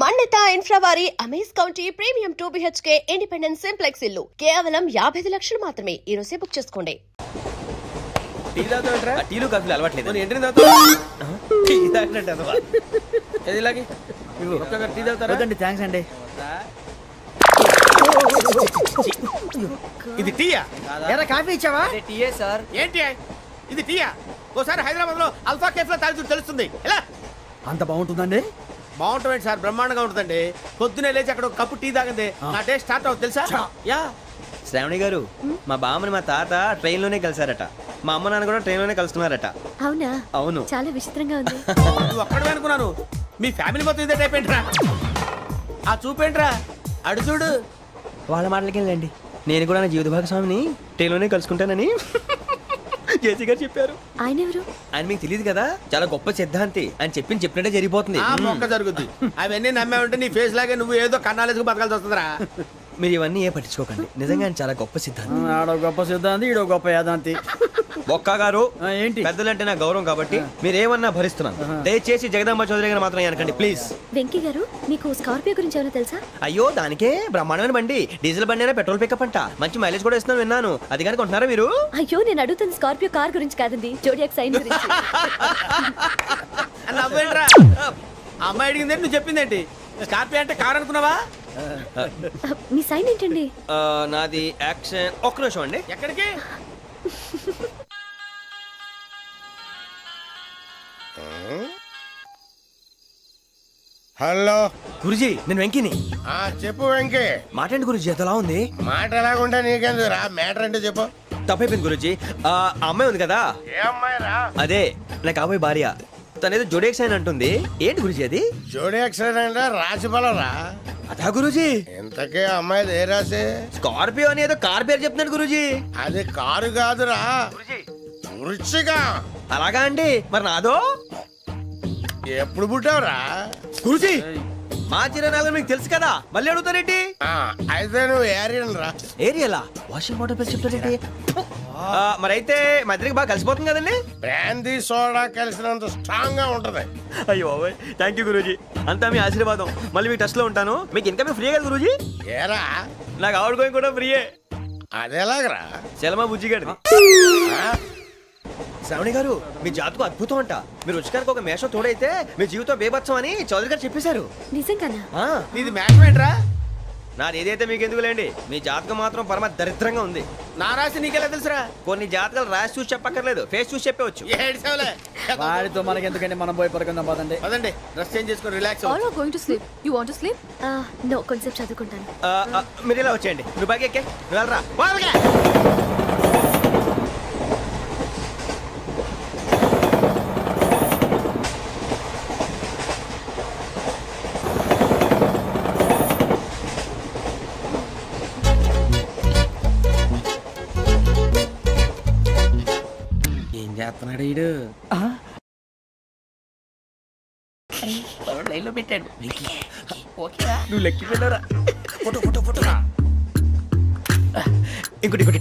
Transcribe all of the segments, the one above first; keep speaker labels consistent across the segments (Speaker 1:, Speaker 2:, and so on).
Speaker 1: మన్నిత infra వారి amaze county premium 2 BHK independent simplex ఇల్లు కేవలం 55 లక్షలు మాత్రమే. ఈ రోజే బుక్ చేసుకోండి.
Speaker 2: టీలు కాఫీలు అలవాట్లేదు.
Speaker 3: టీ తాగుతారా?
Speaker 2: థ్యాంక్స్ అండి.
Speaker 3: ఇది టీయా?
Speaker 2: ఎరా కాఫీ ఇచ్చావా? టీయే సార్.
Speaker 3: ఏంటి ఇది టీయా? ఓసారి హైదరాబాద్ లో అల్ఫా కేఫ్ లో తాగుతూ తెలుస్తుంది. ఎలా
Speaker 2: అంత బాగుంటుందండి?
Speaker 3: బాగుంటుంది సార్, బ్రహ్మాండంగా ఉంటుందండి. పొద్దునే లేచి అక్కడ ఒక కప్పు టీ తాగింది నా డే స్టార్ట్ అవుతుంది తెలుసా? యా
Speaker 2: శ్రావణి గారు, మా బామ్మని మా తాత ట్రైన్ లోనే కలిసారట. మా అమ్మ నాన్న కూడా ట్రైన్ లోనే కలుసుకున్నారట.
Speaker 4: అవునా?
Speaker 2: అవును.
Speaker 4: చాలా విచిత్రంగా ఉంది.
Speaker 3: నువ్వు ఒక్కడే అనుకున్నాను, మీ ఫ్యామిలీ మొత్తం ఇదే టైప్ ఏంట్రా? ఆ చూపేంట్రా, అడు చూడు.
Speaker 2: వాళ్ళ మాటలకి వెళ్ళండి. నేను కూడా నా జీవిత భాగస్వామిని ట్రైన్ లోనే కలుసుకుంటానని జేసీ గారు చెప్పారు.
Speaker 4: ఆయన ఎవరు?
Speaker 2: ఆయన మీకు తెలియదు కదా, చాలా గొప్ప సిద్ధాంతి అని చెప్పినట్టే జరిగిపోతుంది.
Speaker 3: ఆ మొక్క జరుగుద్ది. అవన్నీ నమ్మే ఉంటే నీ ఫేస్ లాగే నువ్వు ఏదో కన్నాలేసుకు బతకాల్సి వస్తుందిరా.
Speaker 2: మీరు ఇవన్నీ ఏ పట్టించుకోకండి. నిజంగా ఆయన చాలా గొప్ప సిద్ధాంతి.
Speaker 5: ఆడో గొప్ప సిద్ధాంతి, ఈడో గొప్ప యాదాంతి.
Speaker 2: ఒక్క గారు
Speaker 5: ఏంటి?
Speaker 2: పెద్దలంటే నా గౌరవం కాబట్టి మీరు ఏమన్నా భరిస్తున్నాను. దయచేసి జగదాంబ చౌదరి గారు మాత్రం అనకండి ప్లీజ్.
Speaker 4: వెంకీ గారు, మీకు స్కార్పియో గురించి ఏమైనా తెలుసా?
Speaker 2: అయ్యో, దానికే బ్రహ్మాండమైన బండి. డీజిల్ బండి అయినా పెట్రోల్ పికప్ అంట. మంచి మైలేజ్ కూడా ఇస్తున్నాను విన్నాను. అది కానీ కొంటున్నారా మీరు?
Speaker 4: అయ్యో, నేను అడుగుతున్న స్కార్పియో కార్ గురించి కాదండి, జోడియాక్ సైన్ గురించి.
Speaker 3: నవ్వేంట్రా? అమ్మాయి అడిగిందేంటి, నువ్వు చెప్పిందేంటి? స్కార్పియో అంటే కార్ అనుకున్నావా?
Speaker 4: మీ సైన్ ఏంటండి?
Speaker 2: నాది యాక్షన్. ఒక్క నిమిషం అండి.
Speaker 3: ఎక్కడికి?
Speaker 6: హలో
Speaker 2: గురుజీ, నేను వెంకిని.
Speaker 6: చెప్పు వెంకీ.
Speaker 2: మాట్లాడండి గురుజీ, ఎంతలా ఉంది?
Speaker 6: మాట ఎలాగుంటా నీకెందుకు రా, మ్యాటర్ అంటే చెప్పు.
Speaker 2: తప్పైపోయింది గురుజీ. ఆ అమ్మాయి ఉంది కదా,
Speaker 6: ఏ అమ్మాయి రా?
Speaker 2: అదే నా కాబోయే భార్య. తనేదో జోడేక్స్ అని అంటుంది. ఏంటి గురుజీ అది?
Speaker 6: జోడి యాక్సిడెంట్ రాసి రా.
Speaker 2: అదా గురుజీ?
Speaker 6: ఇంతకే అమ్మాయి ఏ రాసి?
Speaker 2: స్కార్పియో అని ఏదో కార్ పేరు చెప్తున్నాడు గురుజీ.
Speaker 6: అది కారు కాదురా, వృచ్చిక.
Speaker 2: అలాగా అండి, మరి నాదో?
Speaker 6: ఎప్పుడు పుట్టావురా?
Speaker 2: గురుజీ, మా చిరనాలు మీకు తెలుసు కదా, మళ్ళీ అడుగుతారేంటి?
Speaker 6: అయితే నువ్వు ఏరియన్ రా.
Speaker 2: ఏరియలా? వాషింగ్ వాటర్ పేరు చెప్తారేంటి? మరైతే మా ఇద్దరికి బాగా కలిసిపోతుంది కదండి.
Speaker 6: బ్రాందీ సోడా కలిసినంత స్ట్రాంగ్ గా ఉంటది.
Speaker 2: అయ్యో థ్యాంక్ యూ గురూజీ, అంతా మీ ఆశీర్వాదం. మళ్ళీ మీకు టచ్ లో ఉంటాను. మీకు ఇన్కమ్ ఫ్రీ కదా గురూజీ?
Speaker 6: ఏరా,
Speaker 2: నాకు ఆవిడ గోయింగ్ కూడా ఫ్రీయే.
Speaker 6: అదేలాగరా?
Speaker 2: చలమా బుజ్జి గారి. శ్రావణి గారు, మీ జాతకు అద్భుతం అంట. మీరు రుచికారికి ఒక మేషం తోడైతే మీ జీవితం బేబత్సం అని చౌదరి గారు చెప్పేశారు.
Speaker 4: నిజంగానా?
Speaker 3: నీది మ్యాచ్ ఏంట్రా?
Speaker 2: నాది ఏదైతే మీకు ఎందుకు లేండి, మీ జాతకం మాత్రం పరమ దరిద్రంగా ఉంది.
Speaker 3: నా రాసి నీకెలా తెలుసురా?
Speaker 2: కొన్ని జాతకాలు రాసి చూసి చెప్పక్కర్లేదు, ఫేస్ చూసి చెప్పవచ్చు.
Speaker 3: ఏడ్చావులే.
Speaker 5: వాడితో మనకి ఎందుకండి, మనం పోయి పడుకుందాం పదండి.
Speaker 3: పదండి, డ్రెస్ చేంజ్ చేసుకొని relax
Speaker 7: All are going to sleep. You want to sleep?
Speaker 4: No, కొంచెం చదువుకుంటాను.
Speaker 2: మీరు ఇలా వచ్చేయండి. నువ్వు బాగా ఎక్కే, నువ్వు వెళ్ళరా.
Speaker 3: ఏం చేస్తున్నాడు ఈడు? లైన్ లో పెట్టాడు. నువ్వు లెక్కి వెళ్ళరా.
Speaker 2: Photo photo photo. ఇంకోటి ఇంకోటి.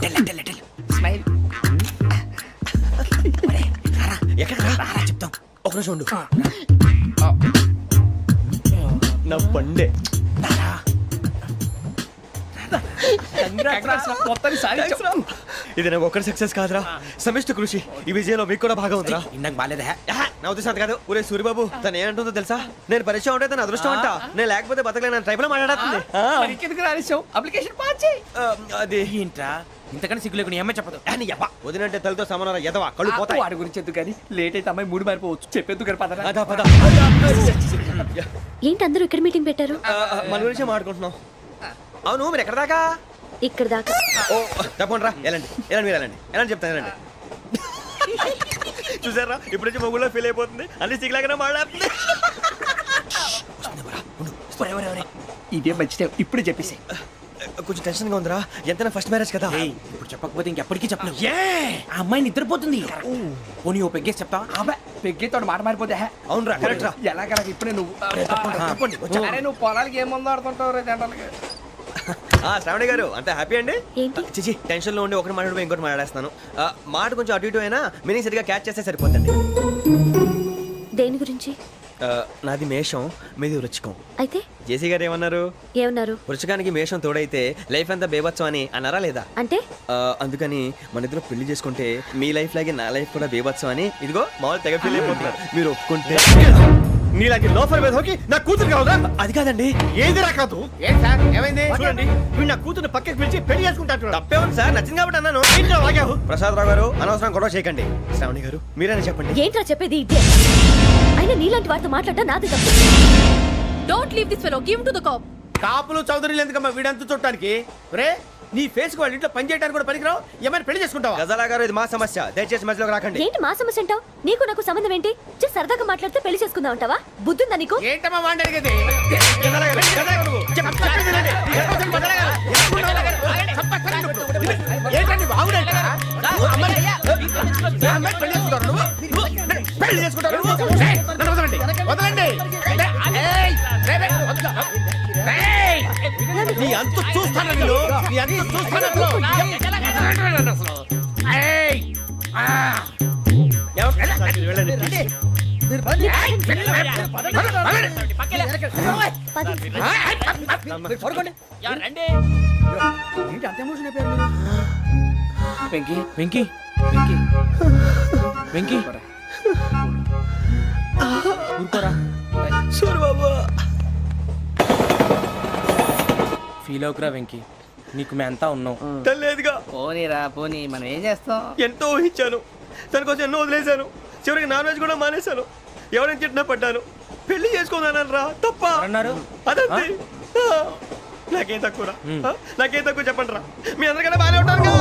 Speaker 3: స్మైల్.
Speaker 2: ఎక్కడ చెప్తాం. ఒక నిమిషం ఉండు. నా పండే. ఇది నాకు ఒక్కడి సక్సెస్ కాదురా, సమిష్టి కృషి. ఈ విజయంలో మీకు కూడా భాగం ఉందిరా.
Speaker 3: ఇందాక బాలేదా?
Speaker 2: నా ఉద్దేశం కాదు. ఊరే సూరిబాబు, తను ఏమంటుందో తెలుసా? నేను పరిచయం ఉంటే తన అదృష్టం అంట. నేను లేకపోతే బతకలేను ట్రైబ్ లో మాట్లాడుతుంది.
Speaker 3: అప్లికేషన్ పాస్ చేయి.
Speaker 2: అది
Speaker 3: ఏంట్రా ఇంతకన్నా సిగ్గు లేకుండా ఏమై చెప్పదు.
Speaker 2: వదినంటే తలతో సమానం ఎదవా, కళ్ళు పోతాయి.
Speaker 3: వాడి గురించి ఎందుకు కానీ, లేట్ అయితే అమ్మాయి మూడు మారిపోవచ్చు. చెప్పేందుకు గారు పద.
Speaker 2: అదా పద.
Speaker 4: ఏంటి అందరూ ఇక్కడ మీటింగ్ పెట్టారు?
Speaker 2: మన గురించి మాట్లాడుకుంటున్నాం. అవును, మీరు ఎక్కడ దాకా?
Speaker 4: ఇక్కడ దాకా.
Speaker 2: ఓ తప్పకుండా రా, వెళ్ళండి వెళ్ళండి, మీరు వెళ్ళండి వెళ్ళండి, చెప్తాను వెళ్ళండి. చూసారా, ఇప్పుడు నుంచి మొగుల్లో ఫీల్ అయిపోతుంది. అన్ని సిగ్లాగానే మాట్లాడుతుంది.
Speaker 3: ఇదే మంచి టైం, ఇప్పుడు చెప్పేసి.
Speaker 2: కొంచెం టెన్షన్ గా ఉందిరా, ఎంతైనా ఫస్ట్ మ్యారేజ్ కదా.
Speaker 3: ఇప్పుడు చెప్పకపోతే ఇంకెప్పటికీ చెప్పలేవు. ఆ అమ్మాయి నిద్రపోతుంది. పోనీ ఓ పెగ్గేసి చెప్తావా? అబ్బా, పెగ్గేతో మాట మారిపోతే.
Speaker 2: అవునురా, కరెక్ట్ రా.
Speaker 3: ఎలాగలా ఇప్పుడే నువ్వు
Speaker 2: తప్పండి.
Speaker 3: అరే నువ్వు పొలాలకి ఏముందో ఆడుతుంటావు రే జనరల్గా.
Speaker 2: శ్రావణి గారు, అంత హ్యాపీ అండి?
Speaker 4: ఏంటి?
Speaker 2: చిచి, టెన్షన్ లో ఉండి ఒకటి మాట్లాడిపోయి ఇంకోటి మాట్లాడేస్తాను. మాట కొంచెం అటు ఇటు అయినా మీనింగ్ సరిగా క్యాచ్ చేస్తే సరిపోతుంది.
Speaker 4: దేని గురించి? గురించి?
Speaker 2: నాది మేషం, మీది వృచ్చికం.
Speaker 4: అయితే
Speaker 2: జేసీ గారు ఏమన్నారు?
Speaker 4: ఏమన్నారు?
Speaker 2: వృచ్చికానికి మేషం తోడైతే లైఫ్ అంతా బేబత్సం అని అన్నారా లేదా?
Speaker 4: అంటే
Speaker 2: అందుకని మన ఇద్దరు పెళ్లి చేసుకుంటే మీ లైఫ్ లాగే నా లైఫ్ కూడా బేబత్సం అని ఇదిగో మామూలు తెగ పెళ్లి అయిపోతున్నారు. మీరు ఒప్పుకుంటే
Speaker 8: నీలాంటి లోఫర్ మీద హోకి నా కూతురు కావదా?
Speaker 2: అది కాదండి.
Speaker 8: ఏది రాకాదు?
Speaker 6: ఏం సార్ ఏమైంది?
Speaker 8: చూడండి వీడు నా కూతురు పక్కకి పిలిచి పెళ్లి చేసుకుంటాడు.
Speaker 2: తప్పే ఉంది సార్, నచ్చింది కాబట్టి అన్నాను.
Speaker 8: ఏంటో వాగావు?
Speaker 2: ప్రసాద్ రావు గారు అనవసరం గొడవ చేయకండి. శ్రావణి గారు మీరైనా చెప్పండి.
Speaker 4: ఏంట్రా చెప్పేది? ఇదే అయినా నీలాంటి వారితో మాట్లాడటం నాది తప్పు.
Speaker 7: Don't leave this fellow. Give him to the cop.
Speaker 3: కాపులు చౌదరులు ఎందుకమ్మా వీడంతా చూడటానికి? రే నీ ఫేస్ కు వాళ్ళ ఇంట్లో పని చేయడానికి కూడా పనికిరావు. ఏమైనా పెళ్లి చేసుకుంటావా?
Speaker 2: గజాలా గారు ఇది మా సమస్య, దయచేసి మధ్యలోకి రాకండి.
Speaker 4: ఏంటి మా సమస్య అంటావు? నీకు నాకు సంబంధం ఏంటి? జస్ట్ సరదాగా మాట్లాడితే పెళ్లి చేసుకుందాం అంటావా? బుద్ధుందా నీకు?
Speaker 3: ఏంటమ్మా వాడిని అడిగేది? ఏంటండి బాగుండంట పెళ్లి చేసుకుంటారు నువ్వు? పెళ్లి చేసుకుంటారు నువ్వు? ఏయ్, నన్ను వదలండి, వదలండి. ఏయ్, రే, రే, వదలు. ఏయ్, నీ అంత చూస్తాను నేను, నీ అంత చూస్తాను అసలు. ఏయ్, ఆ.
Speaker 5: ఏంటి అంత ఎమోషన్ అయిపోయారు మీరు?
Speaker 3: వెంకీ వెంకీ వెంకీ వెంకీ ఊరుకోరా.
Speaker 2: సూరి బాబా
Speaker 3: ఫీల్ అవుకురా వెంకీ, నీకు మేమంతా ఉన్నాం.
Speaker 2: తెలియదుగా.
Speaker 5: పోనీరా పోనీ, మనం ఏం చేస్తాం?
Speaker 2: ఎంతో ఊహించాను, తన కోసం ఎన్నో వదిలేశాను. చివరికి నాన్ వెజ్ కూడా మానేశాను. ఎవరైనా తిట్టినా పడ్డాను. పెళ్లి చేసుకున్నాను రా, తప్ప
Speaker 3: అన్నారు?
Speaker 2: అదంతే. నాకేం తక్కువరా? నాకేం తక్కువ చెప్పండి రా. మీ అందరికన్నా బాగానే ఉంటారుగా.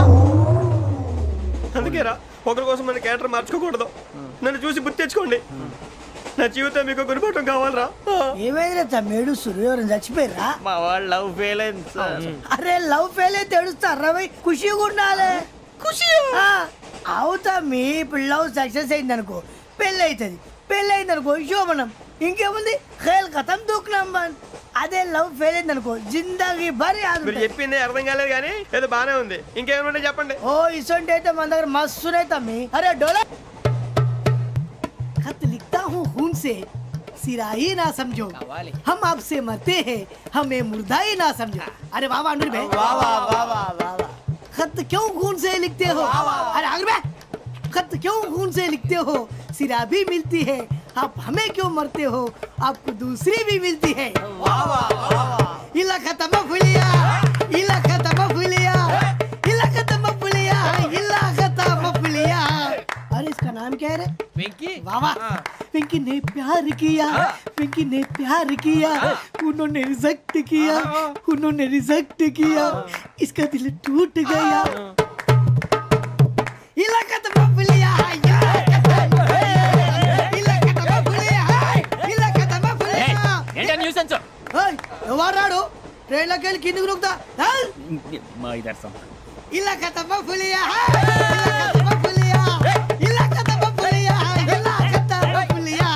Speaker 2: అందుకేరా ఒకరి కోసం మన క్యారెక్టర్ మార్చుకోకూడదు. నన్ను చూసి గుర్తు తెచ్చుకోండి. నా జీవితం మీకు గురిపటం కావాలరా.
Speaker 9: ఏమైందిరా తమ్మేడు సురవరం చచ్చిపోయిరా?
Speaker 5: మా వాళ్ళు లవ్ ఫెయిల్ అయింది సార్.
Speaker 9: అరే లవ్ ఫెయిల్ అయితే ఏడుస్తారా భయ్? ఖుషిగా ఉండాలి. ఖుషి అవుతా. మీ ఇప్పుడు లవ్ సక్సెస్ అయింది అనుకో పెళ్ళి అవుతుంది. పెళ్ళి అయింది అనుకో శోభనం. ఇంకేముంది ఖేల్ కథం దూకునాం బాన్. అదే లవ్ ఫెయిల్ అయింది అనుకో జిందాగీ భారీ
Speaker 2: మీరు చెప్పింది అర్థం కాలేదు కానీ ఏదో బానే ఉంది. ఇంకేమైనా చెప్పండి.
Speaker 9: ఓ ఇసొంటి అయితే మన దగ్గర మస్తునే తమ్మి. అరే డోలా खत लिखता हूँ खून से सिरा ही ना समझो, हम आपसे मरते हैं हमें मुर्दा ही ना समझो. अरे वाह वाह अनुर भाई, वाह वाह वाह वाह वाह. खत क्यों खून से लिखते हो? अरे अनुर भाई, खत क्यों खून से लिखते हो? सिरा भी मिलती है, आप हमें क्यों मरते हो? आपको दूसरी भी मिलती है. वाह वाह वाह. इला खत्म फुलिया, इला खत्म फुलिया, इला खत्म फुलिया, इला खत्म फुलिया. अरे इसका नाम क्या है रे?
Speaker 3: వెంకీ
Speaker 9: वाह वाह. पिंकी ने प्यार किया, पिंकी ने प्यार किया, उन्होंने रिजेक्ट किया, उन्होंने रिजेक्ट किया, इसका दिल टूट गया. इलाका तो बबलिया, इलाका तो बबलिया, इलाका तो बबलिया.
Speaker 3: ఏంటా న్యూసెన్స్?
Speaker 9: ओए ఎవరాడు ట్రైన్ లోకి వెళ్ళి కిందికి నొక్కుతా.
Speaker 3: మా ఇదర్సం
Speaker 9: ఇలాకా तो बबलिया, इलाका तो बबलिया, इलाका तो बबलिया, इलाका तो बबलिया.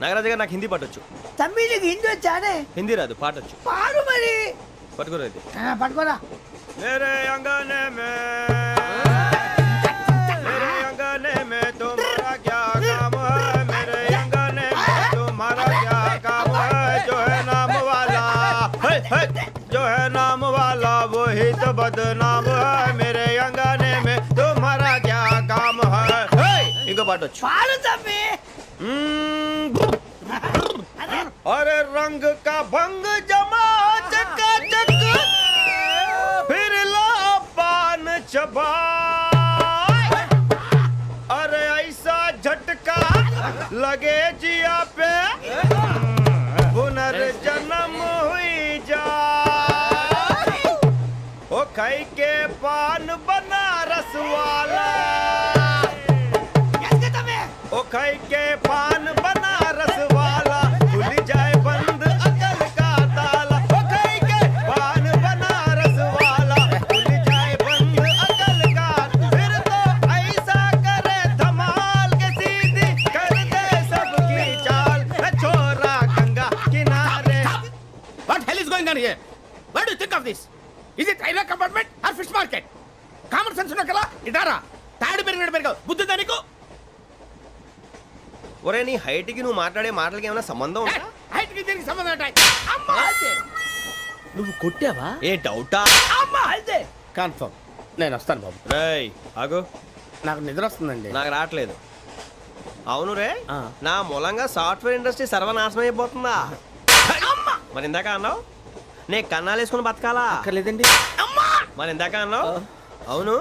Speaker 2: నాగరాజు గారు నాకు హిందీ పాటొచ్చు.
Speaker 9: తమ్మి నీకు హిందీ వచ్చానే?
Speaker 2: హిందీ రాదు, పాటొచ్చు.
Speaker 9: పాడు మరి.
Speaker 2: పట్టుకోలేదు.
Speaker 9: పట్టుకోరా.
Speaker 2: मेरे अंगने में मेरे अंगने में तुम्हारा क्या काम है? मेरे अंगने में तुम्हारा क्या काम है? जो है नाम वाला जो है नाम वाला वही तो बदनाम है. मेरे अंगने में तुम्हारा क्या काम है? इनको पाटो.
Speaker 9: పాడు తమ్మి.
Speaker 2: अरे रंग का भंग जमा चकाचक फिर ला पान चबा. अरे ऐसा झटका लगे जिया पे पुनर्जन्म हुई जा. ओ खाई के पान बनारस वाला, ओ खाई के पान बनारस वाला खुल जाए बंद अकल का ताला. ओ खाई के पान बनारस वाला खुल जाए बंद अकल का. फिर तो ऐसा करे धमाल के सीधी कर दे सबकी चाल. छोरा गंगा किनारे.
Speaker 3: What hell is going on here? What do you think of this? Is it railway compartment or fish market? Common sense ఉన్న కదా ఇదారా తాడు పెరిగినట్టు పెరిగావు. బుద్ధి దానికి
Speaker 2: ఒరే నీ హైట్ కి నువ్వు మాట్లాడే మాటలకి ఏమైనా సంబంధం ఉందా?
Speaker 3: హైట్ కి దీనికి సంబంధం ఉంటాయి. అమ్మా అంతే.
Speaker 8: నువ్వు కొట్టావా?
Speaker 2: ఏ డౌటా?
Speaker 3: అమ్మా అంతే. కన్ఫర్మ్. నేను వస్తాను బాబు.
Speaker 2: రేయ్ ఆగు,
Speaker 3: నాకు నిద్ర వస్తుందండి.
Speaker 2: నాకు రావట్లేదు. అవును రే,
Speaker 3: ఆ.
Speaker 2: నా మూలంగా సాఫ్ట్వేర్ ఇండస్ట్రీ సర్వనాశనం అయిపోతుందా? మరి ఇందాక అన్నావు నే కన్నాలు వేసుకుని బతకాలా?
Speaker 3: అక్కర్లేదండి.
Speaker 2: మరి ఇందాక అన్నావు అవును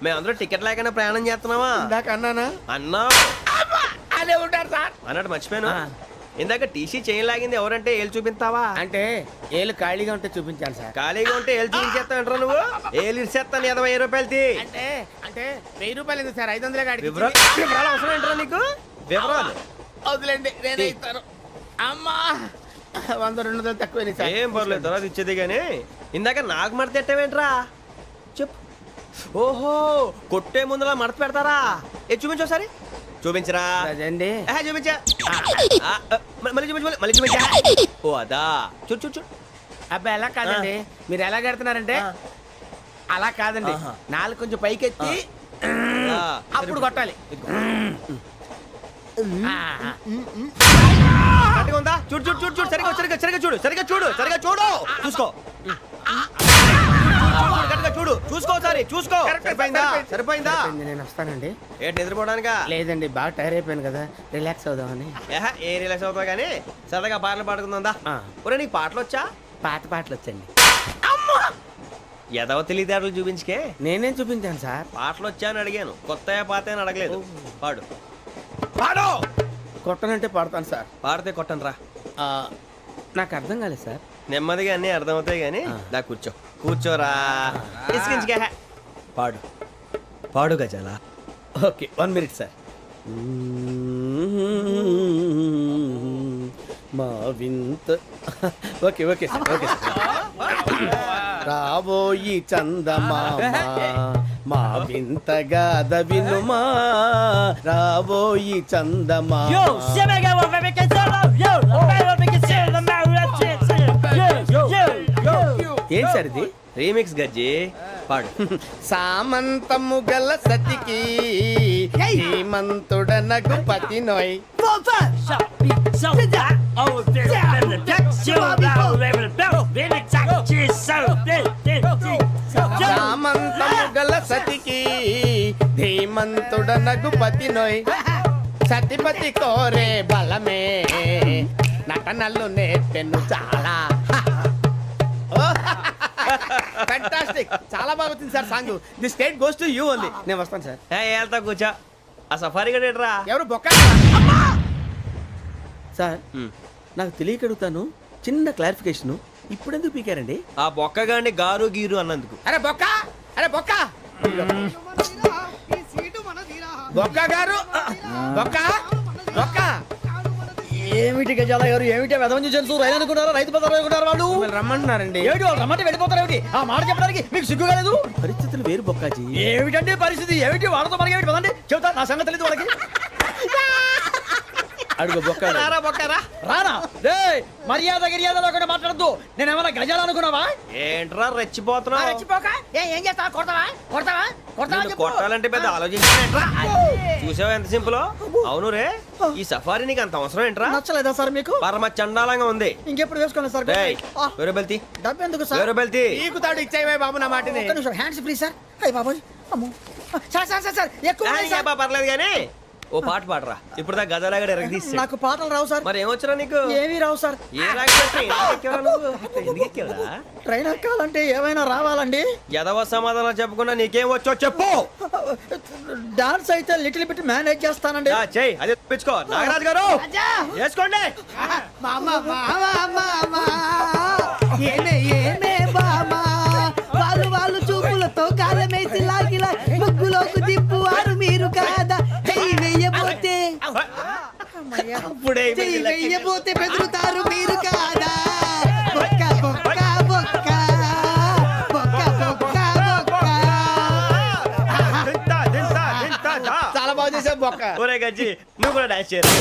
Speaker 2: మేమందరూ టికెట్ లేకుండా ప్రయాణం చేస్తున్నావా
Speaker 3: ఇందాక అన్నానా?
Speaker 2: అన్నావు.
Speaker 3: అదే ఉంటారు సార్.
Speaker 2: అన్నట్టు మర్చిపోయాను.
Speaker 3: ఆ.
Speaker 2: ఇందాక టీసీ చేయి లాగింది ఎవరంటే ఏళ్ళు చూపిస్తావా?
Speaker 3: అంటే ఏళ్ళు ఖాళీగా ఉంటే చూపించాను సార్.
Speaker 2: ఖాళీగా ఉంటే ఏళ్ళు చూపించేస్తానంటారా నువ్వు? ఏళ్ళు ఇచ్చేస్తాను 20 రూపాయలది.
Speaker 3: అంటే అంటే 1000 రూపాయలు ఎందుకు సార్? 500 గాడికి
Speaker 2: వివరాలు అవసరం ఏంటరా నీకు? వివరాలు
Speaker 3: వదిలేండి, నేనే ఇస్తాను. అమ్మా 100-200 తక్కువ సార్.
Speaker 2: ఏం పర్లేదు, తర్వాత ఇచ్చేది కానీ ఇందాక నాకు మడత పెట్టావేంట్రా? చెప్పు. ఓహో, కొట్టే ముందులా మడత పెడతారా? ఏ చూపించు ఒకసారి. చూపించరా?
Speaker 3: అదండి.
Speaker 2: చూపించా. మళ్ళీ చూపించు, మళ్ళీ చూపించా. ఓ అదా, చూడు చూడు చూడు.
Speaker 3: అబ్బాయి ఎలా కాదండి, మీరు ఎలా కడుతున్నారంటే అలా కాదండి.
Speaker 2: ఆహా.
Speaker 3: నాలుగు కొంచెం పైకెత్తి అప్పుడు కొట్టాలి.
Speaker 2: కరెక్ట్గా ఉందా? చూడు చూడు చూడు చూడు, సరిగా సరిగా సరిగా చూడు, సరిగా చూడు, సరిగా చూడు, చూసుకో. కరెక్ట్గా చూడు, చూసుకో ఒకసారి, చూసుకో. సరిపోయిందా? సరిపోయిందా?
Speaker 3: నేను వస్తానండి.
Speaker 2: ఏంటి నిద్రపోవడానికా?
Speaker 3: లేదండి, బాగా టైర్ అయిపోయాను కదా, రిలాక్స్ అవుదామని.
Speaker 2: ఏ రిలాక్స్ అవుతావు కానీ సరదాగా పాటలు పాడుకుందా?
Speaker 3: ఆ.
Speaker 2: ఒరే నీకు పాటలు వచ్చా?
Speaker 3: పాత పాటలు వచ్చండి.
Speaker 2: ఎదవ తెలివితేటలు చూపించుకే.
Speaker 3: నేనేం చూపించాను సార్?
Speaker 2: పాటలు వచ్చా అని అడిగాను, కొత్త పాత అని అడగలేదు. పాడు పాడు.
Speaker 3: కొట్టనంటే పడతాను సార్.
Speaker 2: పాడితే కొట్టను రా.
Speaker 3: నాకు అర్థం కాలేదు సార్.
Speaker 2: నెమ్మదిగా అన్నీ అర్థమవుతాయి కానీ దా కూర్చో. కూర్చోరా. ఇసుకించుకే. పాడు పాడు గజాల.
Speaker 3: Okay, 1 minute sir. మా వింత. Okay okay sir, okay sir. రాబోయి చందమామ మా వింతగా వినుమా, రాబోయి చందమామ. ఏం సార్ ఇది?
Speaker 2: రీమిక్స్ గజ్జి. పాడు.
Speaker 3: సామంతము గల సతికి హేమంతుడనగు పతి నోయ్. సామంతము గల సతికి ధీమంతుడనగు పతి నోయ్. సతిపతి కోరే బలమే నటనలు నేర్పెను చాలా. ఫ్యాంటాస్టిక్, చాలా బాగా వచ్చింది sir song. The state goes to you only. నేను వస్తాను సార్.
Speaker 2: వెళ్తా కూర్చో. ఆ సఫారీ గడేట్రా.
Speaker 3: ఎవరు బొక్క సార్? నాకు తెలియక అడుగుతాను, చిన్న క్లారిఫికేషన్. ఇప్పుడు ఎందుకు పీకారండి?
Speaker 2: ఆ బొక్కగాండి గారు గీరు అన్నందుకు.
Speaker 3: అరే బొక్క, అరే బొక్క, బొక్క గారు, బొక్క బొక్క.
Speaker 8: ఏమిటి గజాల గారు, ఏమిటి వెదవం చూసాను రైలు అనుకున్నారా? రైతు బజార్ అనుకున్నారు వాళ్ళు.
Speaker 3: మిమ్మల్ని రమ్మంటున్నారండి.
Speaker 8: ఏమిటి వాళ్ళు రమ్మంటే వెళ్ళిపోతారు? ఏమిటి ఆ మాట చెప్పడానికి మీకు సిగ్గు కాలేదు?
Speaker 3: పరిస్థితులు వేరు బొక్కాజీ.
Speaker 8: ఏమిటండి పరిస్థితి? ఏమిటి వాళ్ళతో మనకి ఏమిటి పదండి చెబుతా, నా సంగతి తెలియదు వాళ్ళకి.
Speaker 3: అడుగు బొక్క.
Speaker 2: రారా బొక్కరా.
Speaker 8: రానా రే, మర్యాద గిర్యాద లేకుండా మాట్లాడద్దు. నేను ఏమైనా గజాలు అనుకున్నావా?
Speaker 2: ఏంట్రా రెచ్చిపోతున్నావు?
Speaker 8: ఏం చేస్తా? కొడతావా కొడతావా కొడతావా
Speaker 2: నిన్ను కొట్టాలంటే పెద్ద ఆలోచించానేంట్రా? చూసావా ఎంత సింపుల్? అవును రే, ఈ సఫారీ నీకు అంత అవసరం ఏంట్రా?
Speaker 8: నచ్చలేదా సార్ మీకు?
Speaker 2: పరమ చండాలంగా ఉంది.
Speaker 8: ఇంకెప్పుడు వేసుకోండి సార్.
Speaker 2: డేయ్, వేరే బెల్తి,
Speaker 8: డబ్బు ఎందుకు సార్?
Speaker 2: వేరే బెల్తి.
Speaker 3: నీకు తాడు ఇచ్చాయి బాబు నా మాటని.
Speaker 8: ఒక్క నిమిషం, హ్యాండ్స్ ఫ్రీ సార్. అయ్యి బాబోయ్, అమ్మో. సార్ సార్ సార్ సార్ ఎక్కువ ఉన్నాయి సార్.
Speaker 2: పర్లేదు కానీ ఓ పాట పాడరా. ఇప్పుడు దా గదలాగడ ఎరగదీసి.
Speaker 8: నాకు పాటలు రావు సార్.
Speaker 2: మరి ఏమొచ్చరా నీకు?
Speaker 8: ఏమీ రావు సార్.
Speaker 2: ఏ రాకపోతే ఎందుకు ఎక్కేవరా?
Speaker 8: ట్రైన్ ఎక్కాలంటే ఏమైనా రావాలండి.
Speaker 2: ఎదవ సమాధానం చెప్పకుండా నీకేం వచ్చో చెప్పు.
Speaker 8: డాన్స్ అయితే లిటిల్ బిట్ మేనేజ్ చేస్తానండి.
Speaker 2: చెయ్యి, అదే తెప్పించుకో. నాగరాజు గారు వేసుకోండి.
Speaker 9: మామా మామా మామా ఏమే ఏమే బామా, వాళ్ళు వాళ్ళు చూపులతో కాలమేసి లాగిలా ముగ్గులోకి దిప్పువారు మీరు కాదా? చెయ్యి వెయ్యబోతే
Speaker 2: అప్పుడే
Speaker 9: చెయ్యి వెయ్యబోతే బెదురుతారు మీరు కాదా? బొక్క బొక్క బొక్క బొక్క బొక్క బొక్క.
Speaker 3: చాలా బాగా చేసావు బొక్క.
Speaker 2: ఒరే గజ్జి, నువ్వు కూడా డాన్స్ చేయరా?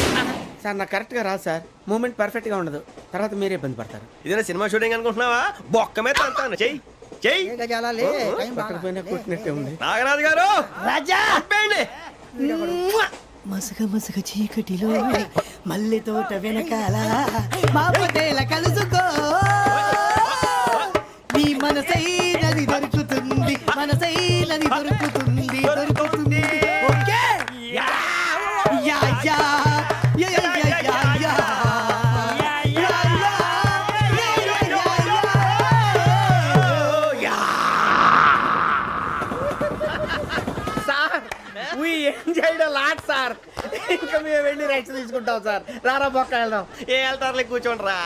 Speaker 3: సార్ నాకు కరెక్ట్ గా రాదు సార్. మూమెంట్ పర్ఫెక్ట్ గా ఉండదు, తర్వాత మీరే ఇబ్బంది పడతారు.
Speaker 2: ఇదేనా సినిమా షూటింగ్ అనుకుంటున్నావా? బొక్క మీద అంటాను. చెయ్యి చెయ్యి.
Speaker 3: పక్కన పోయినా కొట్టినట్టే ఉంది.
Speaker 2: నాగరాజు గారు
Speaker 9: రాజా
Speaker 2: ఆపేయండి.
Speaker 9: మసక మసక చీకటిలో మల్లె తోట వెనకాల మా పటేల కలుసుకో నీ మనసైనది దొరుకుతుంది మనసైనది దొరుకుతుంది దొరుకుతుంది okay yeah yeah yeah yeah yeah yeah yeah
Speaker 3: sir we enjoyed a lot sir. ఇంకా మేము వెళ్ళి రెస్ట్ తీసుకుంటాం సార్. రారా బొక్క వెళ్దాం.
Speaker 2: ఏ వెళ్తారులే కూర్చోండి రా.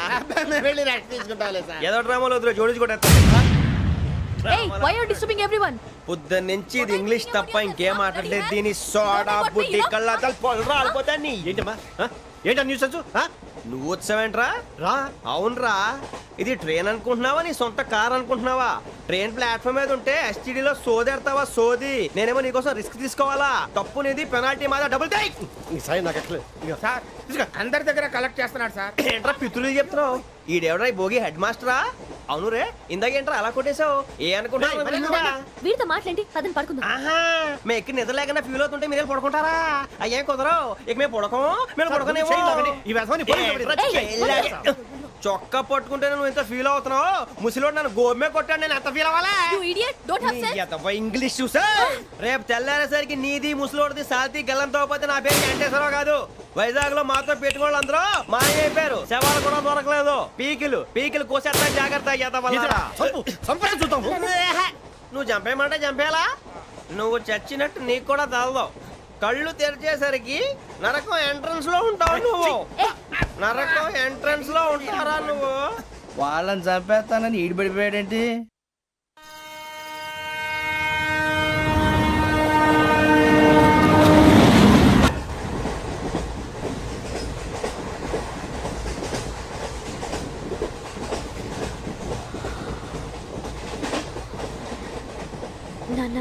Speaker 3: మేము వెళ్ళి రెస్ట్ తీసుకుంటాంలే సార్.
Speaker 2: ఏదో డ్రామాలో వద్దు జోడించుకుంటా.
Speaker 7: Hey, why are you disturbing everyone?
Speaker 2: పొద్దున్న నుంచి ఇది ఇంగ్లీష్ తప్ప ఇంకేం మాట్లాడలేదు. దీని సోడా బుద్ధి కళ్ళ పొలరా రాలిపోతాన్ని. ఏంటమ్మా ఏంటా న్యూస్ వచ్చు? నువ్వు వచ్చావేంట్రా? రా. అవునరా, ఇది ట్రైన్ అనుకుంటున్నావా నీ సొంత కార్ అనుకుంటున్నావా? ట్రైన్ ప్లాట్ఫామ్ మీద ఉంటే ఎస్టీడీలో సోదేడతావా సోది? నేనేమో నీకోసం రిస్క్ తీసుకోవాలా? తప్పు నీది, పెనాల్టీ మాదా, డబుల్ టై. నాకు ఎట్లేదు
Speaker 3: సార్ తీసుకో. అందరి దగ్గర కలెక్ట్ చేస్తున్నాడు సార్.
Speaker 2: ఏంట్రా పితులు చెప్తున్నావు? ఈడెవడ్రా ఈ భోగి హెడ్ మాస్టరా? అవును రే, ఇందాకేంట్రా అలా కొట్టేశావు? ఏ అనుకుంటున్నా?
Speaker 4: వీరితో మాట్లాడి పదని పడుకుందాం.
Speaker 2: ఆహా, మేము ఎక్కి నిద్ర లేకుండా ఫీల్ అవుతుంటే మీరేం పడుకుంటారా? అయ్యేం కుదరవు. ఇక మేము పడుకోము, మేము పడుకోనేమో. చొక్కా పట్టుకుంటే నువ్వు ఎంత ఫీల్ అవుతున్నావు? ముసలివాడు నన్ను గోమే కొట్టాడు, నేను ఎంత ఫీల్ అవ్వాలా?
Speaker 7: You idiot! Don't have sense.
Speaker 2: English చూసా? రేపు తెల్లారేసరికి నీది ముసలోడిది సాతి గల్లంతో పోతే నా పేరు వెంకటేశ్వరరావు కాదు. వైజాగ్ లో మాతో పెట్టుకోళ్ళు అందరూ మాయైపోయారు. శవాలు కూడా దొరకలేదు. పీకిలు కోసేస్తా, జాగ్రత్త. నువ్వు చంపేయమంటే చంపేలా? నువ్వు చచ్చినట్టు నీకు కూడా తగదు. కళ్ళు తెరిచేసరికి నరకం ఎంట్రన్స్ లో ఉంటావు నువ్వు. నరకం ఎంట్రన్స్ లో ఉంటారా నువ్వు?
Speaker 5: వాళ్ళని చంపేస్తానని ఈడిపడిపోయాడేంటి?
Speaker 4: నాన్న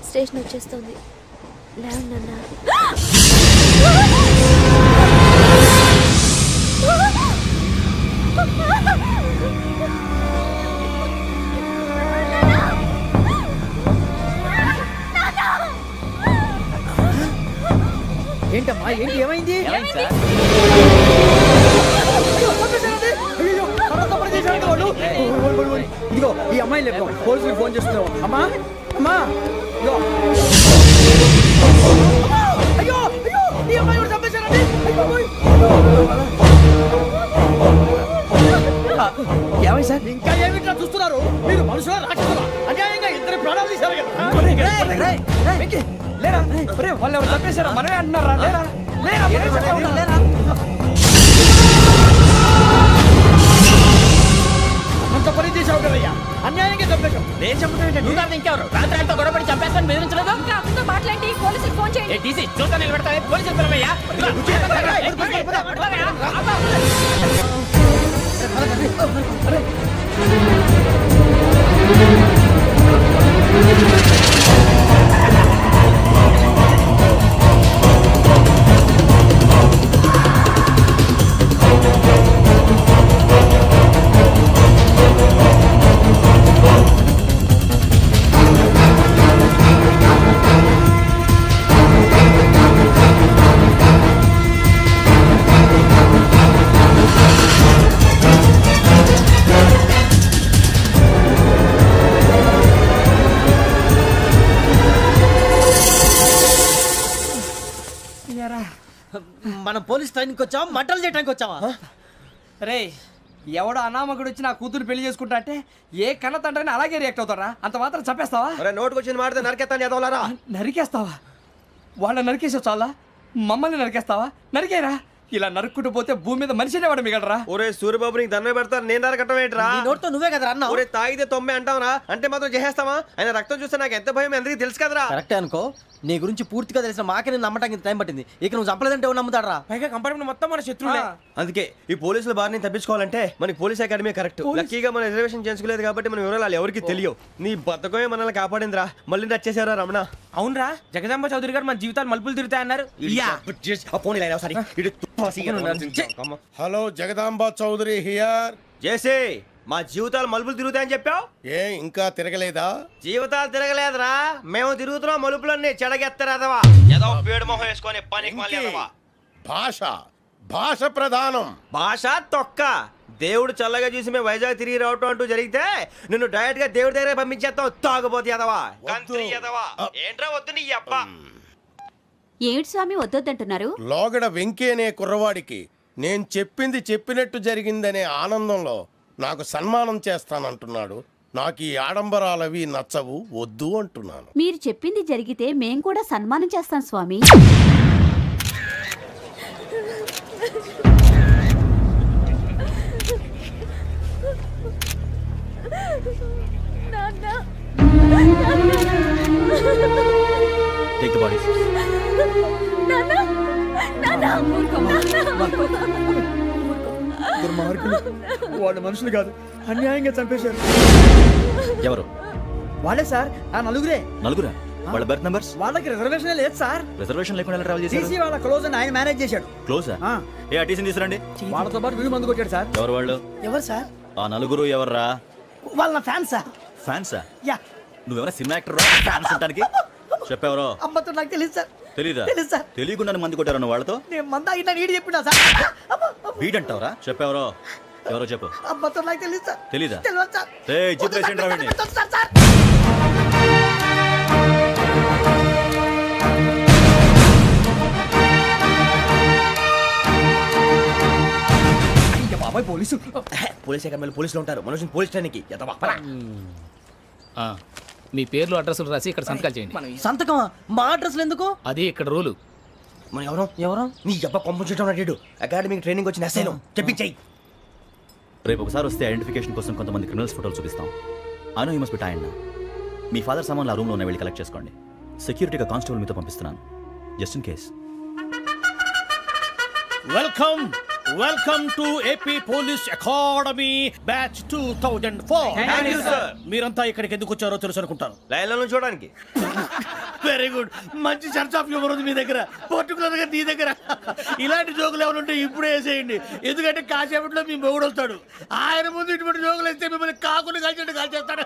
Speaker 4: స్టేషన్ వచ్చేస్తుంది. లేవు నాన్న.
Speaker 8: ఏంటమ్మా ఏంటి ఏమైంది? ఇదిగో ఈ అమ్మాయి లేదు, పోలీసులకు ఫోన్ చేస్తున్నావు. అమ్మా అమ్మా ఇదిగో. అయ్యో అయ్యో ఈ అమ్మాయి కూడా చంపేశారండి. ఏమై సార్? ఇంకా ఏమిట్లా చూస్తున్నారు? మీరు మనుషుల రాక్షసులా? అన్యాయంగా ఇద్దరు ప్రాణాలు తీశారు కదా. లేరా వాళ్ళు ఎవరు చంపేశారా? మనమే అంటున్నారా? లేరా లేరా అంత పని చేసావు కదయ్యా, అన్యాయంగా చంపేశావు. నేను చంపుతాను ఇంకెవరు? రాత్రి గొడవపడి చంపేస్తాను బెదిరించలేదు.
Speaker 7: ఇంకా మాట్లాడి పోలీసులకు ఫోన్ చేయండి.
Speaker 8: టీసీ చూస్తా నిలబెడతా. పోలీసులు పిలవయ్యా.
Speaker 5: మనం పోలీస్ ట్రైనింగ్ వచ్చావా, మంటలు చేయడానికి వచ్చావా?
Speaker 8: రే ఎవడో అనామకుడు వచ్చి నా కూతురు పెళ్లి చేసుకుంటా అంటే ఏ కన్న తండ్రిని అలాగే రియాక్ట్ అవుతారా? అంత మాత్రం చంపేస్తావా?
Speaker 2: నోటుకు వచ్చింది మాడితే నరకెత్తాను చదవాలరా.
Speaker 8: నరికేస్తావా? వాళ్ళ నరికేసావు చాలా, మమ్మల్ని నరికేస్తావా? నరికేరా. ఇలా నరుక్కుంటూ పోతే భూమి మీద మనిషినే వాడు మిగలరా.
Speaker 2: ఒరే సూర్యబాబు నీకు దండ పెడతాను, నేను నరకటం ఏంట్రా?
Speaker 5: నీ నోటితో నువ్వే కదా అన్నా.
Speaker 2: ఒరే తాగితే తొమ్మే అంటావురా, అంటే మాత్రం చేసేస్తావా? ఆయన రక్తం చూస్తే నాకు ఎంత భయం అందరికీ తెలుసు కదరా.
Speaker 5: కరెక్టే అనుకో, నీ గురించి పూర్తిగా తెలిసిన మాకే నేను నమ్మటానికి టైం పట్టింది. ఇక నువ్వు చంపలేదంటే ఎవరు నమ్ముతాడరా?
Speaker 8: పైగా కంపార్ట్మెంట్ మొత్తం మన శత్రువులే.
Speaker 2: అందుకే ఈ పోలీసుల బారిని తప్పించుకోవాలంటే మనకి పోలీస్ అకాడమీ కరెక్ట్. లక్కీగా మనం రిజర్వేషన్ చేసుకోలేదు కాబట్టి మనం వివరాలు ఎవరికి తెలియవు. నీ బతకమే మనల్ని కాపాడిందిరా. మళ్ళీ నచ్చేసారా రమణ?
Speaker 8: అవునరా, జగదాంబ చౌదరి గారు మన జీవితాలు మలుపులు తిరుగుతాయన్నారు.
Speaker 6: Hello Jagadamba Chowdary here.
Speaker 2: JC మా జీవితాలు మలుపులు తిరుగుతాయని చెప్పావు.
Speaker 6: ఏ ఇంకా తిరగలేదా?
Speaker 2: జీవితాలు తిరగలేదురా, మేము తిరుగుతున్నాం మలుపులన్నీ. చెడగెత్తరాదవా ఏదో పేడు మొహం వేసుకొని పనికి
Speaker 6: ఇంకే.
Speaker 2: మళ్ళీ
Speaker 6: భాష భాష ప్రధానం.
Speaker 2: భాష తొక్క. దేవుడు చల్లగా చూసి మేము వైజాగ్ తిరిగి రావటం అంటూ జరిగితే నిన్ను డైరెక్ట్ గా దేవుడి దగ్గర పంపించేస్తావు. తాగుబోతు ఎదవా, గంత్రి ఎదవా. ఏంట్రా వద్దు నీ అబ్బా.
Speaker 7: ఏమిటి స్వామి వద్దొద్దంటున్నారు?
Speaker 6: లోగడ వెంకీ అనే కుర్రవాడికి నేను చెప్పింది చెప్పినట్టు జరిగిందనే ఆనందంలో నాకు సన్మానం చేస్తానంటున్నాడు. నాకు ఈ ఆడంబరాలవి నచ్చవు, వద్దు అంటున్నాను.
Speaker 7: మీరు చెప్పింది జరిగితే మేం కూడా సన్మానం చేస్తాం స్వామి.
Speaker 5: Take the bodies.
Speaker 8: దుర్మార్గులు, వాళ్ళు మనుషులు కాదు, అన్యాయంగా చంపేశారు.
Speaker 5: ఎవరు?
Speaker 8: వాళ్ళే సార్, ఆ నలుగురే.
Speaker 5: నలుగురా? వాళ్ళ బర్త్ నంబర్స్?
Speaker 8: వాళ్ళకి రిజర్వేషన్ లేదు సార్.
Speaker 5: రిజర్వేషన్ లేకుండా ఎలా ట్రావెల్ చేశారు?
Speaker 8: టీసీ వాళ్ళ క్లోజ్ అని ఆయన మేనేజ్ చేశాడు.
Speaker 5: క్లోజా?
Speaker 8: ఆ.
Speaker 5: ఏ టీసీని తీసుకురండి.
Speaker 8: వాళ్ళతో పాటు వీడు మందు కొట్టాడు సార్.
Speaker 5: ఎవరు వాళ్ళు?
Speaker 9: ఎవరు సార్?
Speaker 5: ఆ నలుగురు ఎవర్రా?
Speaker 9: వాళ్ళ నా ఫ్యాన్ సార్.
Speaker 5: ఫ్యాన్సా?
Speaker 9: యా.
Speaker 5: నువ్వెవరా సినిమా యాక్టర్ ఫ్యాన్స్ అంటానికి? చెప్పెవరో?
Speaker 9: అమ్మతో నాకు తెలియదు సార్.
Speaker 5: తెలీదా?
Speaker 9: తెలీదు సార్.
Speaker 5: తెలియకుండా మంది కొట్టారు నువ్వు వాళ్ళతో?
Speaker 9: నేను మంద అయినా నీడి చెప్పినా సార్.
Speaker 5: వీడంటావరా? చెప్పెవరో? ఎవరో చెప్పు.
Speaker 9: అమ్మతో నాకు తెలియదు సార్.
Speaker 5: తెలీదా?
Speaker 9: తెలియదు సార్.
Speaker 5: ఏయ్, జీప్ రేసేయండి రా వీడిని.
Speaker 9: వద్దు సార్, సార్.
Speaker 8: బాబాయ్ పోలీసు.
Speaker 2: పోలీస్ అకాడమీలో పోలీసులు ఉంటారు. మనుషులు పోలీస్ స్టేషన్కి ఎదవా.
Speaker 10: మీ పేర్లు అడ్రస్లు రాసి ఇక్కడ సంతకాలు చేయండి.
Speaker 5: సంతకమా? మా అడ్రస్లు ఎందుకు?
Speaker 10: అది ఇక్కడ రూలు.
Speaker 2: మన ఎవరు నీ అబ్బా పంపించడం అడిగాడు. అకాడమిక్ ట్రైనింగ్ వచ్చిన అసైలం చెప్పించాయి.
Speaker 5: రేపు ఒకసారి వస్తే ఐడెంటిఫికేషన్ కోసం కొంతమంది క్రిమినల్స్ ఫోటోలు చూపిస్తాం. I know you must be tired now. Me father సామాన్లు ఆ రూమ్లో ఉన్న వెళ్ళి కలెక్ట్ చేసుకోండి. సెక్యూరిటీగా కానిస్టేబుల్ మీతో పంపిస్తున్నాను, just in case.
Speaker 3: Welcome to AP police academy batch 2004. మీరంతా ఇక్కడికి ఎందుకు వచ్చారో తెలుసు అనుకుంటాను.
Speaker 2: లైన్లను చూడడానికి.
Speaker 3: వెరీ గుడ్, మంచి సెన్స్ ఆఫ్ హ్యూమర్ ఉంది మీ దగ్గర, పర్టికులర్ గా నీ దగ్గర. ఇలాంటి జోకులు ఎవరు ఉంటే ఇప్పుడే వేసేయండి, ఎందుకంటే కాసేపట్లో మీ మొగుడు వస్తాడు. ఆయన ముందు ఇటువంటి జోకులు వేస్తే మిమ్మల్ని కాకుండా కాల్చేట్టు కాల్చేస్తాడు.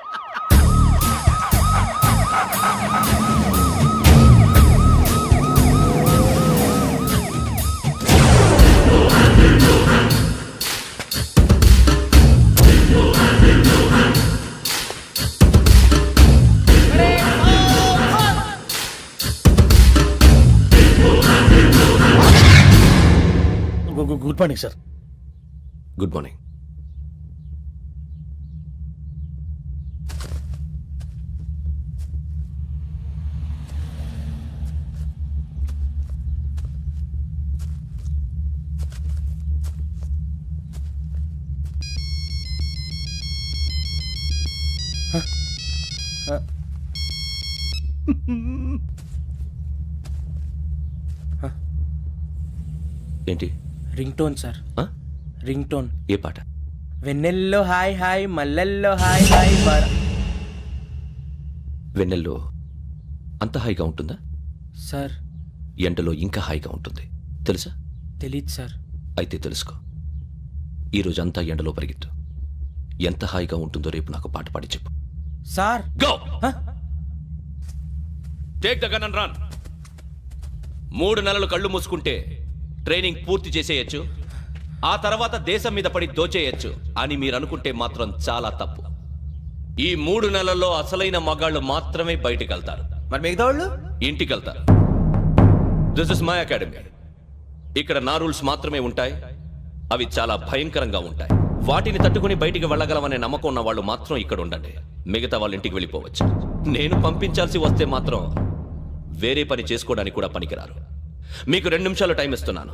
Speaker 3: Good morning sir.
Speaker 6: Good morning.
Speaker 3: ఏంటి?
Speaker 8: Ringtone sir, ringtone.
Speaker 3: ఏ పాట?
Speaker 8: వెన్నెల్లో హాయ్ హాయ్, మల్లెల్లో హాయ్ హాయ్.
Speaker 3: వెన్నెల్లో అంత హాయిగా ఉంటుందా
Speaker 8: సార్?
Speaker 3: ఎండలో ఇంకా హాయిగా ఉంటుంది తెలుసా?
Speaker 8: తెలీదు సార్.
Speaker 3: అయితే తెలుసుకో, ఈరోజు అంతా ఎండలో పరిగెత్తు. ఎంత హాయిగా ఉంటుందో రేపు నాకు పాట పాడి చెప్పు.
Speaker 8: Sir
Speaker 3: go take the gun and run. 3 నెలలు కళ్ళు మూసుకుంటే ట్రైనింగ్ పూర్తి చేసేయచ్చు, ఆ తర్వాత దేశం మీద పడి దోచేయచ్చు అని మీరు అనుకుంటే మాత్రం చాలా తప్పు. ఈ 3 నెలల్లో అసలైన మగాళ్ళు మాత్రమే బయటికి వెళ్తారు.
Speaker 2: మరి మిగతా వాళ్ళు
Speaker 3: ఇంటికి వెళ్తారు. This is my academy. ఇక్కడ నా రూల్స్ మాత్రమే ఉంటాయి, అవి చాలా భయంకరంగా ఉంటాయి. వాటిని తట్టుకుని బయటికి వెళ్ళగలమనే నమ్మకం ఉన్న వాళ్ళు మాత్రం ఇక్కడ ఉండండి, మిగతా వాళ్ళు ఇంటికి వెళ్ళిపోవచ్చు. నేను పంపించాల్సి వస్తే మాత్రం వేరే పని చేసుకోవడానికి కూడా పనికిరారు. మీకు 2 నిమిషాలు టైం ఇస్తున్నాను,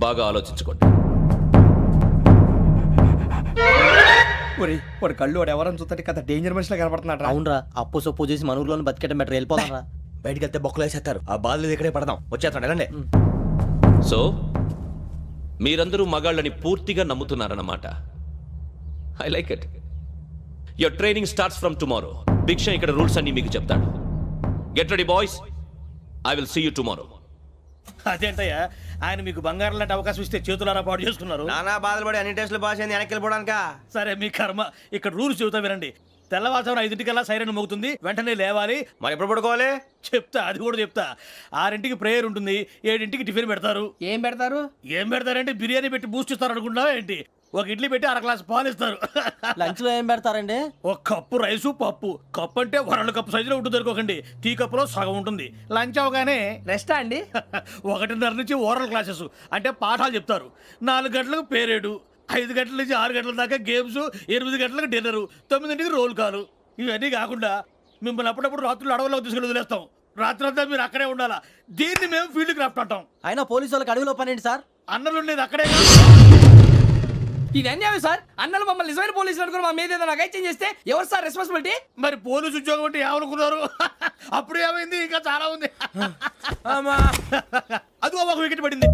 Speaker 3: బాగా ఆలోచించుకోండి.
Speaker 8: వాడు కళ్ళు వాడు ఎవరైనా చూస్తే కదా డేంజర్ మనిషిలో కనపడుతున్నాడు.
Speaker 5: అవునరా, అప్పు సొప్పు చేసి మన ఊర్లో బతికేయడం బెటర్. వెళ్ళిపోతాం రా.
Speaker 2: బయటికి వెళ్తే బొక్కలు వేసేస్తారు. ఆ బాధలు ఇక్కడే పడదాం. వచ్చేస్తాడు ఎలాండి.
Speaker 3: సో మీరందరూ మగాళ్ళని పూర్తిగా నమ్ముతున్నారన్నమాట. I like it. Your training starts from tomorrow. Bhiksha ఇక్కడ రూల్స్ అన్ని మీకు చెప్తాడు. Get ready boys, I will see you tomorrow.
Speaker 8: అదేంటయ్యా ఆయన మీకు బంగారం లాంటి అవకాశం ఇస్తే చేతులారా పాటు చేసుకున్నారు.
Speaker 3: నానా బాధలు పడి అన్ని టెస్టులు పాస్ అయింది వెనక్కి వెళ్ళిపోవడానికా?
Speaker 8: సరే మీ కర్మ. ఇక్కడ రూల్స్ చెబుతా వినండి. తెల్లవారుజామున 5 సైరన్ మోగుతుంది, వెంటనే లేవాలి.
Speaker 3: మరి ఎప్పుడు పడుకోవాలి?
Speaker 8: చెప్తా, అది కూడా చెప్తా. 6 ప్రేయర్ ఉంటుంది, 7 టిఫిన్ పెడతారు.
Speaker 10: ఏం పెడతారు?
Speaker 8: ఏం పెడతారంటే బిర్యానీ పెట్టి బూస్ట్ ఇస్తారు అనుకుంటున్నావా ఏంటి? ఒక ఇడ్లీ పెట్టి 1 గ్లాస్ పాలు ఇస్తారు.
Speaker 10: లంచ్ లో ఏం పెడతారండి?
Speaker 8: ఒక కప్పు రైసు పప్పు. కప్పు అంటే 1/2 కప్పు సైజులో ఉంటుంది అనుకోకండి. టీ కప్పులో సగం ఉంటుంది. లంచ్ అవగానే
Speaker 10: రెస్టా అండి?
Speaker 8: 1:30 నుంచి ఓరల్ క్లాసెస్ అంటే పాఠాలు చెప్తారు. 4 గంటలకు పేరేడు, 5 గంటల నుంచి 6 గంటల దాకా గేమ్స్, 8 గంటలకు డిన్నర్, 9 రోల్ కాలు. ఇవన్నీ కాకుండా మిమ్మల్ని అప్పుడప్పుడు రాత్రులు అడవుల్లో తీసుకెళ్ళి వదిలేస్తాం. రాత్రి అంతా మీరు అక్కడే ఉండాలా. దీన్ని మేము ఫీల్డ్ క్రాఫ్ట్ అంటాం.
Speaker 10: అయినా పోలీసు వాళ్ళకి అడవిలో పనేంటి సార్?
Speaker 8: అన్నలు ఉండేది అక్కడే.
Speaker 10: ఇది అన్యాయం సార్. అన్నలు మమ్మల్ని నిజమైన పోలీసులు అనుకుని మా మీద ఏదైనా అగైత్యం చేస్తే ఎవరు సార్ రెస్పాన్సిబిలిటీ?
Speaker 8: మరి పోలీసు ఉద్యోగం అంటే ఏమనుకున్నారు? అప్పుడు ఏమైంది? ఇంకా చాలా ఉంది. అదిగో ఒక వికెట్ పడింది.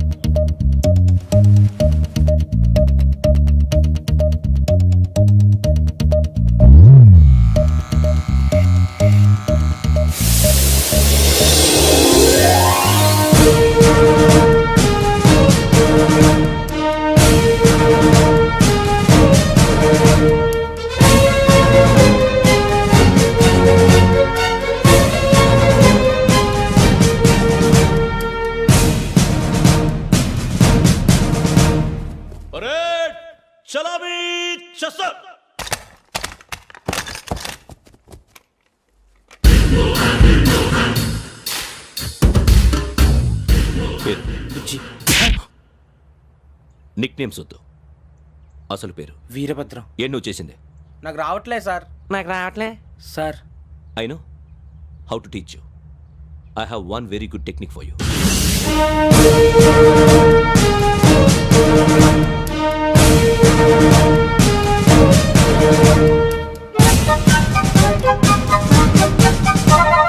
Speaker 11: నిక్ నేమ్స్ వద్దు, అసలు పేరు.
Speaker 10: వీరభద్రం.
Speaker 11: ఏం నువ్వు చేసింది?
Speaker 10: నాకు రావట్లే సార్. నాకు రావట్లే sir.
Speaker 11: I know how to teach you. I have one very good technique for you.